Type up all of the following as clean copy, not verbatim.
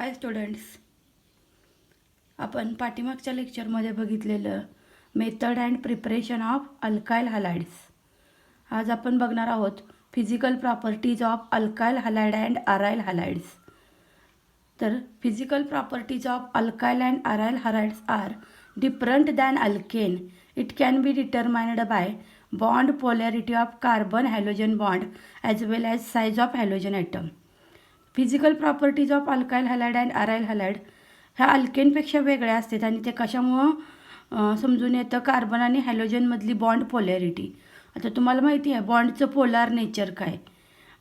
हाय students, आपण पाठीमागच्या लेक्चरमध्ये बघितलेलं method and preparation of alkyl halides. आज आपण बघणार आहोत physical properties of alkyl halide and aryl halides. तर physical properties of alkyl and aryl halides are different than alkane. It can be determined by bond polarity of carbon halogen bond as well as size of halogen atom. Physical properties of alkyl halide and aryl halide ह्या अल्केनपेक्षा वेगळ्या असतात आणि ते कशामुळं समजून येतं? Carbon आणि हॅलोजनमधली बॉन्ड पोलॅरिटी. आता तुम्हाला माहिती आहे बॉन्डचं पोलार नेचर काय?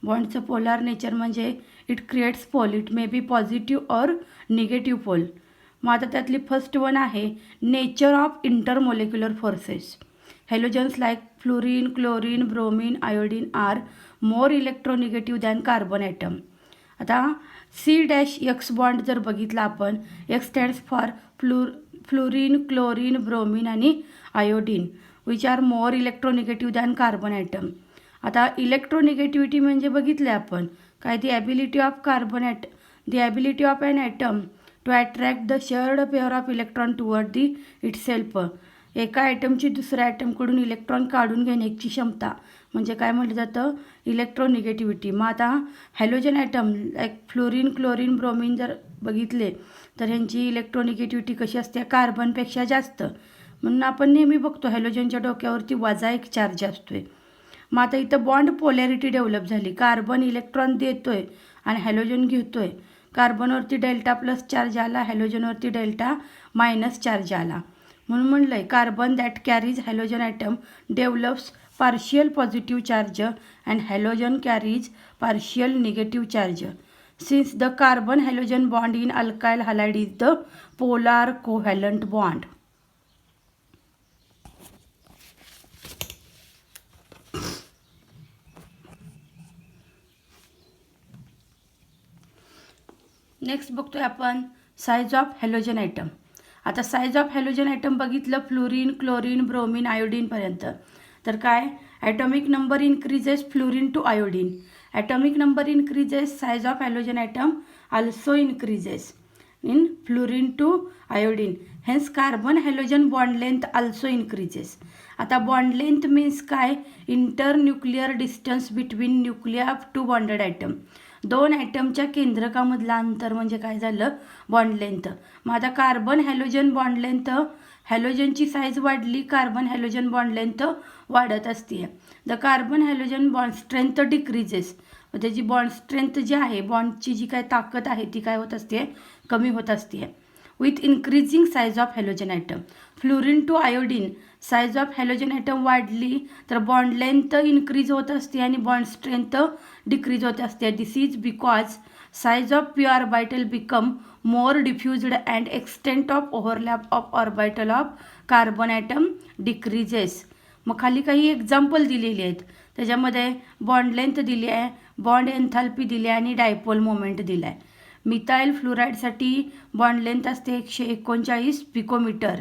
बॉन्डचं पोलार नेचर म्हणजे it creates pole. It may be positive or negative pole. मग आता त्यातली फर्स्ट वन आहे nature of intermolecular forces. Halogens like fluorine, chlorine, bromine, iodine are more electronegative than carbon atom. आता C-X bond जर बघितला आपण, X stands for fluorine, chlorine, bromine आणि iodine which are more electronegative than carbon atom. आता electronegativity म्हणजे बघितले आपण काय? The ability of the ability of an atom to attract the shared pair of electron toward the itself. एका ॲटमची दुसऱ्या ॲटमकडून electron काढून घेण्याची क्षमता म्हणजे काय म्हटलं जातं? इलेक्ट्रोनिगेटिव्हिटी. मग आता halogen atom like fluorine, chlorine, bromine जर बघितले तर ह्यांची इलेक्ट्रोनिगेटिव्हिटी कशी असते? कार्बनपेक्षा जास्त. म्हणून आपण नेहमी बघतो हॅलोजनच्या डोक्यावरती वजा एक चार्ज असतो आहे. मग आता इथं बॉन्ड पोलॅरिटी डेव्हलप झाली. कार्बन इलेक्ट्रॉन देतोय आणि हॅलोजन घेतोय. कार्बनवरती डेल्टा प्लस चार्ज आला, हॅलोजनवरती डेल्टा मायनस चार्ज आला. म्हणून म्हणलं आहे carbon that carries halogen atom develops partial positive charge and halogen carries partial negative charge. Since the carbon halogen bond in alkyl halide is the polar covalent bond. Next बघतोय आपण size of halogen atom. आता size of halogen atom बघितलं fluorine, chlorine, bromine, आयोडीनपर्यंत. तर काय? Atomic number increases fluorine to iodine. Atomic number increases, size of halogen atom also increases in fluorine to iodine. Hence carbon halogen bond length also increases. आता bond length means काय? Inter nuclear distance between nuclei of two bonded atom. दोन ॲटमच्या केंद्रकामधला अंतर म्हणजे काय झालं? Bond length. मग आता कार्बन हॅलोजन बॉन्ड लेंथ, हॅलोजनची साईज वाढली, कार्बन हॅलोजन बॉन्ड लेंथ वाढत असते. The carbon halogen bond strength decreases. त्याची बॉन्ड स्ट्रेंथ जी आहे, बॉन्डची जी काय ताकद आहे ती काय होत असते? कमी होत असते. With increasing size of halogen atom. Fluorine to iodine size of halogen atom वाढली तर बॉन्ड लेंथ इन्क्रीज होत असते आणि बॉन्ड स्ट्रेंथ डिक्रीज होत असते. This is because size of P orbital become more diffused and extent of overlap of orbital of carbon atom decreases. मग खाली काही एक्झाम्पल दिलेली आहेत. त्याच्यामध्ये बॉन्ड लेंथ दिली आहे, बॉन्ड एन्थॅल्पी दिली आहे आणि डायपोल मोमेंट दिला आहे. मिथाइल फ्लोराईडसाठी बॉन्ड लेंथ असते 139 पिकोमीटर.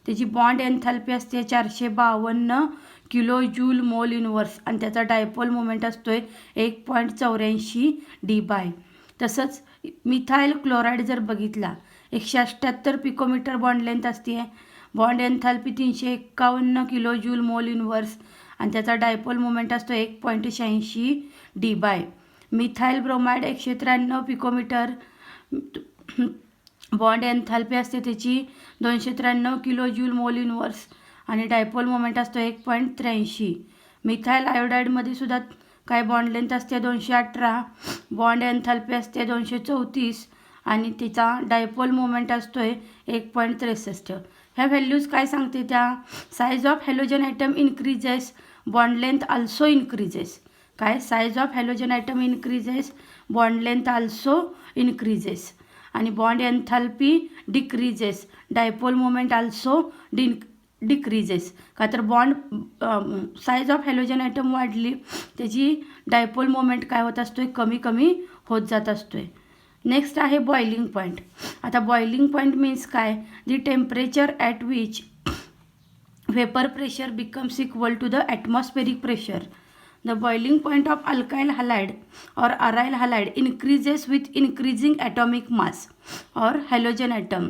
त्याची बॉन्ड एन्थॅल्पी असते 452 किलो जूल मोल इनवर्स आणि त्याचा डायपोल मोमेंट असतोय 1.84 डी/. तसंच मिथाइल क्लोराईड जर बघितला 178 पिकोमीटर बॉन्ड लेंथ असते. Bond enthalpy 351 kilo joule mole inverse आणि त्याचा डायपोल मोमेंट असतो 1.86 D/. Methyl bromide 193 picometre bond enthalpy असते त्याची 293 किलो जूल मोल इनवर्स आणि डायपोल मोमेंट असतो 1.83. मिथाइल आयोडाईडमध्ये सुद्धा काय बॉन्ड लेंथ असते 218, बॉन्ड एन्थॅल्पी असते 234 आणि तिचा डायपोल मोमेंट असतोय 1.63. ह्या व्हॅल्यूज काय सांगते? त्या size of halogen atom increases, bond length also increases. काय? Size of halogen atom increases, bond length also increases आणि bond enthalpy decreases, dipole moment also decreases. का तर bond size of halogen atom वाढली त्याची dipole moment काय होत असतोय? कमी कमी होत जात असतोय. नेक्स्ट आहे बॉइलिंग पॉईंट. आता बॉइलिंग पॉईंट मीन्स काय? The temperature at which vapour pressure becomes equal to the atmospheric pressure. The boiling point of alkyl halide और aryl halide increases with increasing atomic mass और halogen atom.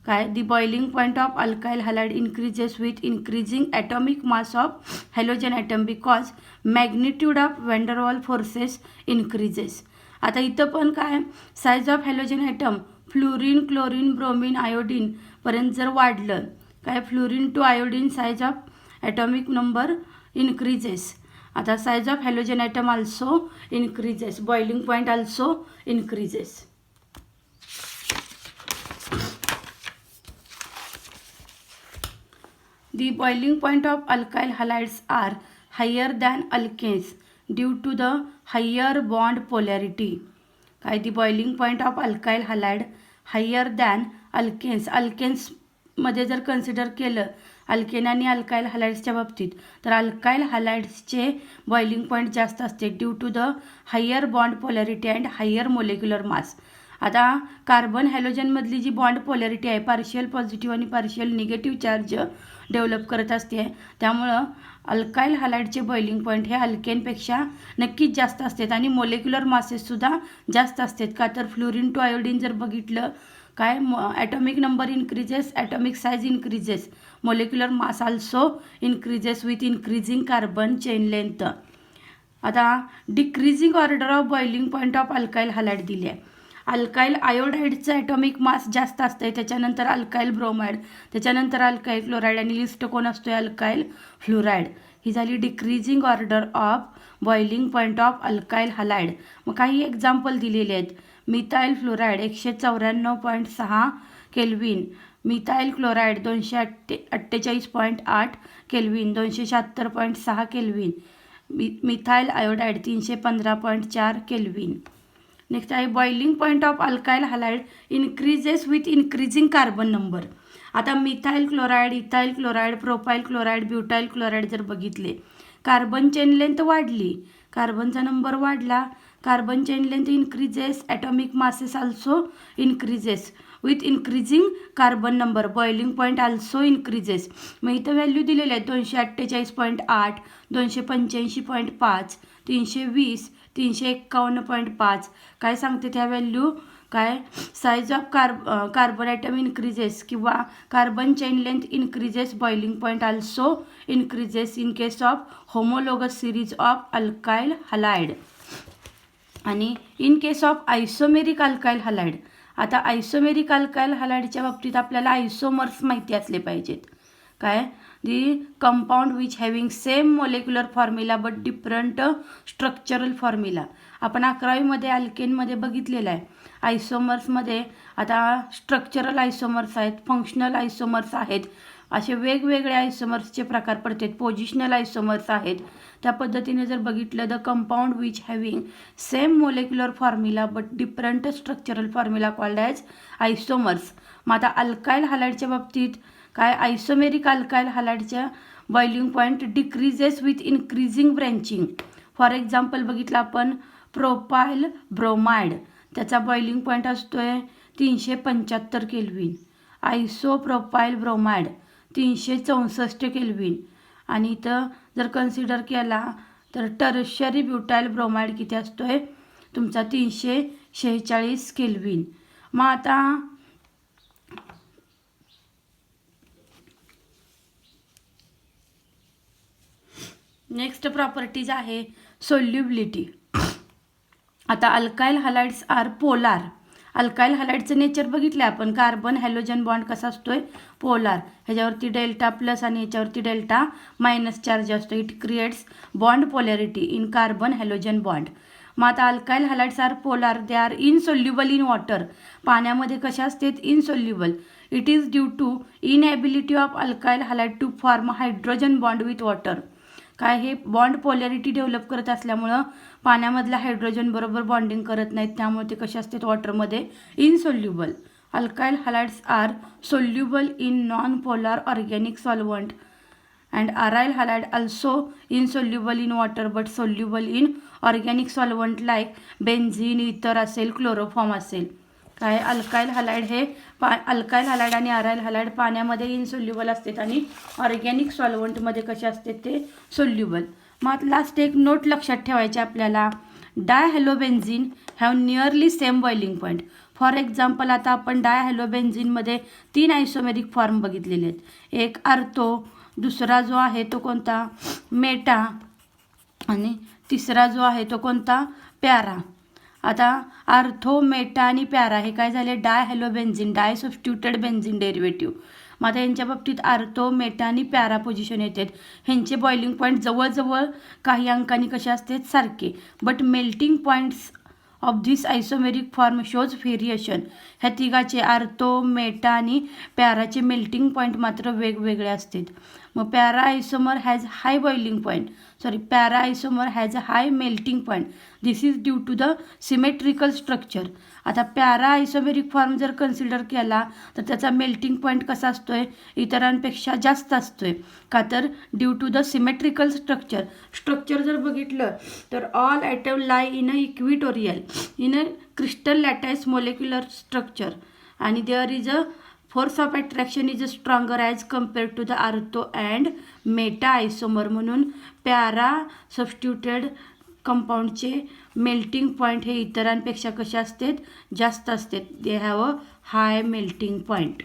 काय the boiling point of alkyl halide increases with increasing atomic mass of halogen atom because magnitude of van der Waals forces increases. आता इथं पण काय size of halogen atom fluorine chlorine bromine iodine पर्यंत जर वाढलं काय fluorine to iodine size of atomic number increases. आता size of halogen atom also increases. Boiling point also increases. The boiling point of alkyl halides are higher than alkanes due to the higher bond polarity. काय the boiling point of alkyl halide higher than alkanes. alkanes मध्ये जर consider केलं alkane आणि alkyl हॅलाइड्सच्या बाबतीत तर alkyl हॅलाइड्सचे boiling point जास्त असते due to the higher bond polarity and higher molecular mass. आता कार्बन हॅलोजनमधली जी बॉन्ड पोलॅरिटी आहे पार्शियल पॉझिटिव्ह आणि पार्शियल निगेटिव्ह चार्ज डेव्हलप करत असते. त्यामुळं अल्काइल हॅलाइडचे बॉइलिंग पॉईंट हे अल्केनपेक्षा नक्कीच जास्त असतात आणि मोलेक्युलर मासेससुद्धा जास्त असतात. का तर फ्लोरीन टू आयोडीन जर बघितलं काय atomic number increases atomic size increases molecular mass also increases with increasing carbon chain length. आता decreasing order of boiling point of alkyl halide दिली आहे. अल्काइल आयोडाईडचं ॲटॉमिक मास जास्त असतं आहे, त्याच्यानंतर अल्काइल ब्रोमाइड, त्याच्यानंतर अल्काइल क्लोराईड आणि लिस्ट कोण असतो आहे अल्काइल फ्लोराईड. ही झाली decreasing order of boiling point of alkyl halide. मग काही एक्झाम्पल दिलेले आहेत. Methyl fluoride 194.6 kelvin, methyl chloride 248.8 kelvin, 276.6 kelvin, methyl iodide 315.4 kelvin. Next आहे boiling point of alkyl halide increases with increasing carbon number. आता methyl chloride, ethyl chloride, propyl chloride, butyl chloride जर बघितले carbon chain length वाढली, कार्बनचा number वाढला, carbon chain length increases, atomic masses also increases with increasing carbon number, boiling point also increases. मग इथं value दिलेल्या आहेत 248.8, 285.5, 320, 351.5. काय सांगते त्या व्हॅल्यू काय size of carbon atom increases किंवा carbon chain length increases, boiling point also increases in case of homologous series of alkyl halide. आणि in case of isomeric alkyl halide. आता आयसोमेरिक अल्काइल हॅलाइडच्या बाबतीत आपल्याला आयसोमर्स माहिती असले पाहिजेत. काय the compound which having same molecular formula but different structural formula. आपण 11वीमध्ये अल्केनमध्ये बघितलेलं आहे. आयसोमर्समध्ये आता स्ट्रक्चरल आयसोमर्स आहेत, फंक्शनल आयसोमर्स आहेत, असे वेगवेगळे आयसोमर्सचे प्रकार पडतात. पोझिशनल आयसोमर्स आहेत. त्या पद्धतीने जर बघितलं the compound which having same molecular formula but different structural formula called as isomers. मग आता अल्काइल हॅलाइडच्या बाबतीत काय आयसोमेरिक अल्काइल हॅलाइडच्या boiling point decreases with increasing branching. For example बघितलं आपण प्रोपाइल ब्रोमाइड, त्याचा बॉइलिंग पॉईंट असतो आहे 375 केल्विन. आयसोप्रोपाइल bromide 364 kelvin. आणि इथं जर कन्सिडर केला तर टर्शरी ब्युटाइल ब्रोमाइड किती असतो आहे तुमचा 346 केल्विन. मग आता नेक्स्ट प्रॉपर्टीज आहे सोल्युबिलिटी. आता alkyl halides are polar. Alkyl हॅलाइडचं नेचर बघितलं आपण. कार्बन हॅलोजन बॉन्ड कसा असतोय पोलार. ह्याच्यावरती डेल्टा प्लस आणि ह्याच्यावरती डेल्टा मायनस चार्ज असतो. It creates bond polarity in carbon halogen bond. मग आता alkyl halides are polar, they are insoluble in water. पाण्यामध्ये कशा असतात insoluble. It is due to inability of alkyl halide to form hydrogen bond with water. काय हे bond polarity develop करत असल्यामुळं पाण्यामधल्या hydrogen बरोबर बॉन्डिंग करत नाहीत, त्यामुळे ते कसे असतात वॉटरमध्ये insoluble. Alkyl halides are soluble in non polar organic solvent and aryl halide also insoluble in water but soluble in organic solvent like benzene, ether असेल, क्लोरोफॉर्म असेल. काय अल्काइल हॅलाइड हे अल्काइल हॅलाइड आणि अराइल हॅलाइड पाण्यामध्ये insoluble असतात आणि organic सॉल्वंटमध्ये कसे असतात ते सोल्युबल. मग लास्ट एक नोट लक्षात ठेवायची आपल्याला, dihalobenzene have nearly same boiling point. For example आता आपण डायहॅलोबेन्झीनमध्ये 3 आयसोमेरिक फॉर्म बघितलेले आहेत. एक आर्थो, दुसरा जो आहे तो कोणता मेटा, आणि तिसरा जो आहे तो कोणता पॅरा. आता आर्थो, मेटा आणि पॅरा हे काय झाले, डायहॅलोबेन्झीन, डाय सबस्टिट्यूटेड बेन्झीन डेरिव्हेटिव्ह. मग आता यांच्या बाबतीत आर्थो, मेटा आणि पॅरा पोझिशन येतात. ह्यांचे बॉइलिंग पॉईंट जवळजवळ काही अंकांनी कसे असतात, सारखे. But melting points of this isomeric form shows variation. ह्या तिघाचे आर्थो, मेटा आणि पॅराचे मेल्टिंग पॉईंट मात्र वेगवेगळे असतात. मग para isomer has high boiling point, para isomer has a high melting point. This is due to the symmetrical structure. आता para isomeric form जर consider केला तर त्याचा मेल्टिंग पॉईंट कसा असतोय, इतरांपेक्षा जास्त असतोय. का तर due to the symmetrical structure. Structure जर बघितलं तर all atom lie in a equatorial in a crystal lattice molecular structure, आणि there is a force of attraction is stronger as compared to the ortho and meta isomer. म्हणून para substituted कंपाऊंडचे melting point हे इतरांपेक्षा कसे असतात, जास्त असतात. They have a high melting point.